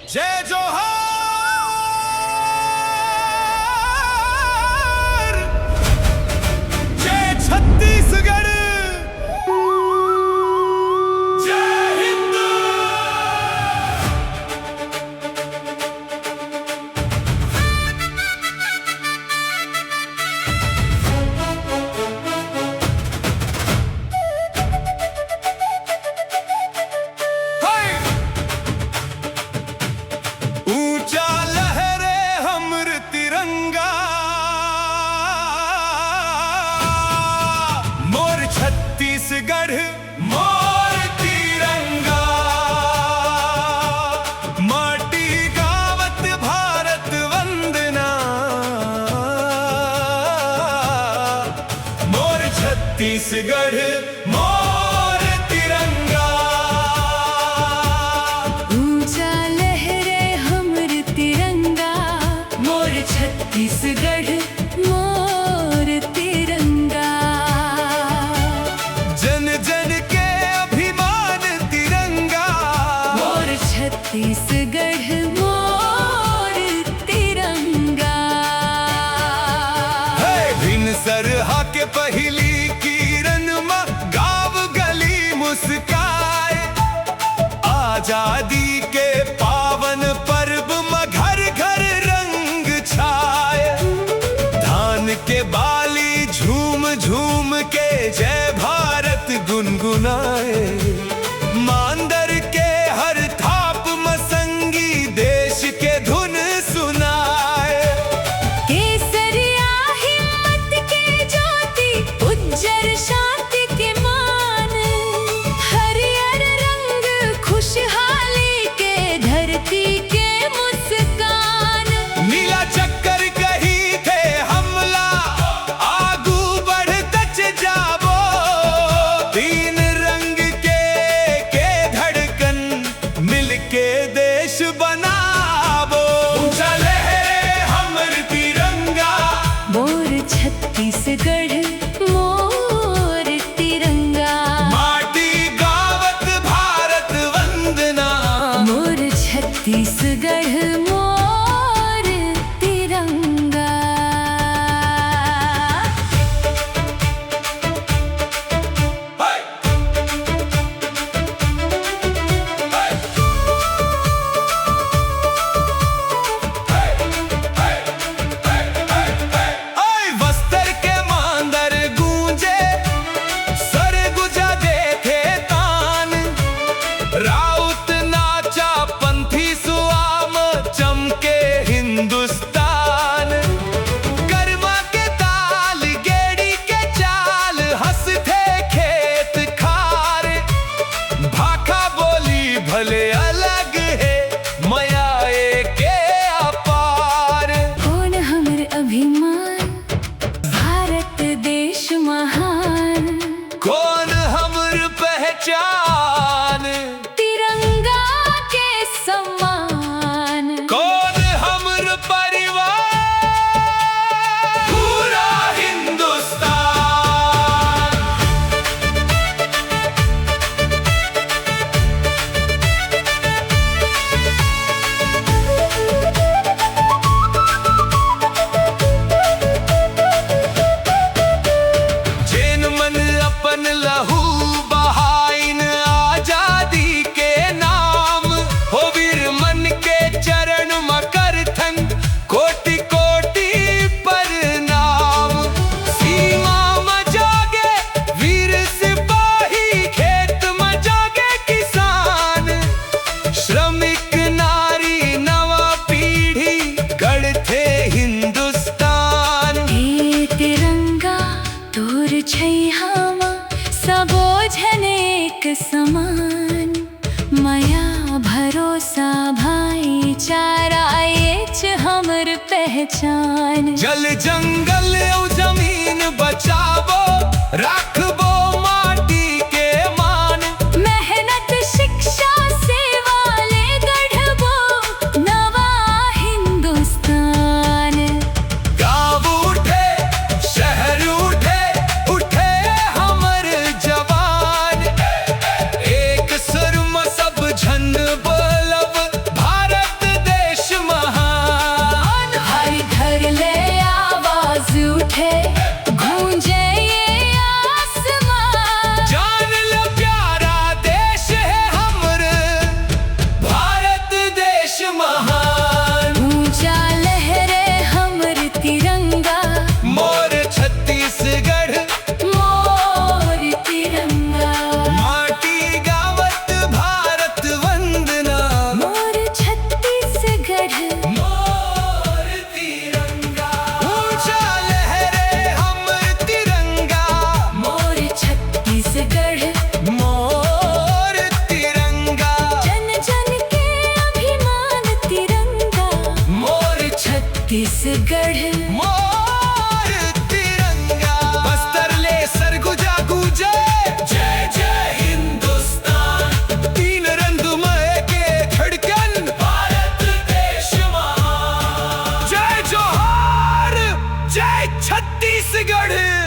जय जोहार, जय छत्तीसगढ़, जय हिंद। ऊंचा लहरे हमर तिरंगा, मोर छत्तीसगढ़ मोर तिरंगा। माटी गावत भारत वंदना, मोर छत्तीसगढ़ मोर तिरंगा। ऊंचा लहरे हमर तिरंगा, मोर छत्तीसगढ़ मोर तिरंगा। जन जन के अभिमान तिरंगा, मोर छत्तीसगढ़ मोर तिरंगा। भिन सरहा के पहली किरण में गाँव गली मुस्काए। आजादी के पावन पर्व में घर घर रंग छाए। धान के बाली झूम झूम के जय भारत गुनगुनाए। मांदर के हर थाप में संगी देश के धुन सुनाए। केसरिया हिम्मत के ज्योति, उज्जर शांति के मान। हरियर रंग खुशहाली के, धरती के मुस्कान। नीला चक्कर कही थे हमला, आगू बढ़ तच जाबो। तीन रंग के धड़कन मिलके देश बनाबो। ऊंचा लहरे हमर तिरंगा, मोर छत्तीसगढ़ मोर तिरंगा। माटी गावत भारत वंदना। मोर छत्तीसगढ़ मोर तिरंगा। हाय! हाय! हाय! बस्तर के मांदर गूंजे, सर गुजा देखे तान। राउत नाचा पंथी सुआम, चमके हिंदुस्तान। कर्मा के ताल गेड़ी के चाल, हंसते खेत खार। भाखा बोली भले अलग है, मया के अपार। कौन हमर अभिमान, भारत देश महान। कौन हमर पहचान, तिरंगा के सम्मान। कौन हमर परिवार, पूरा हिंदुस्तान। जेन मन अपन लहू बहाइन, आजादी के नाम। हो वीर मन के चरण में करथन कोटि कोटि प्रणाम। सीमा में जागे वीर सिपाही, खेत में जागे किसान। श्रमिक नारी नवा पीढ़ी, गढ़थे हिंदुस्तान। हे तिरंगा तोर छैहामा, सबो झन एक समान। मया भरोसा भाईचारा, एच हमर पहचान। जल जंगल और जमीन बचावो, राखबो माटी के मान। मेहनत शिक्षा सेवा ले गढ़बो, नवा हिंदुस्तान। गाँव उठे शहर उठे, उठे हमर जवान। एक सुर में सब झन बोलब, भारत छत्तीसगढ़ मोर तिरंगा, बस्तर ले सरगुजा गूंजे, जय जय हिंदुस्तान। तीन रंगमय के धड़कन, भारत देश महान। जय जोहार, जय छत्तीसगढ़।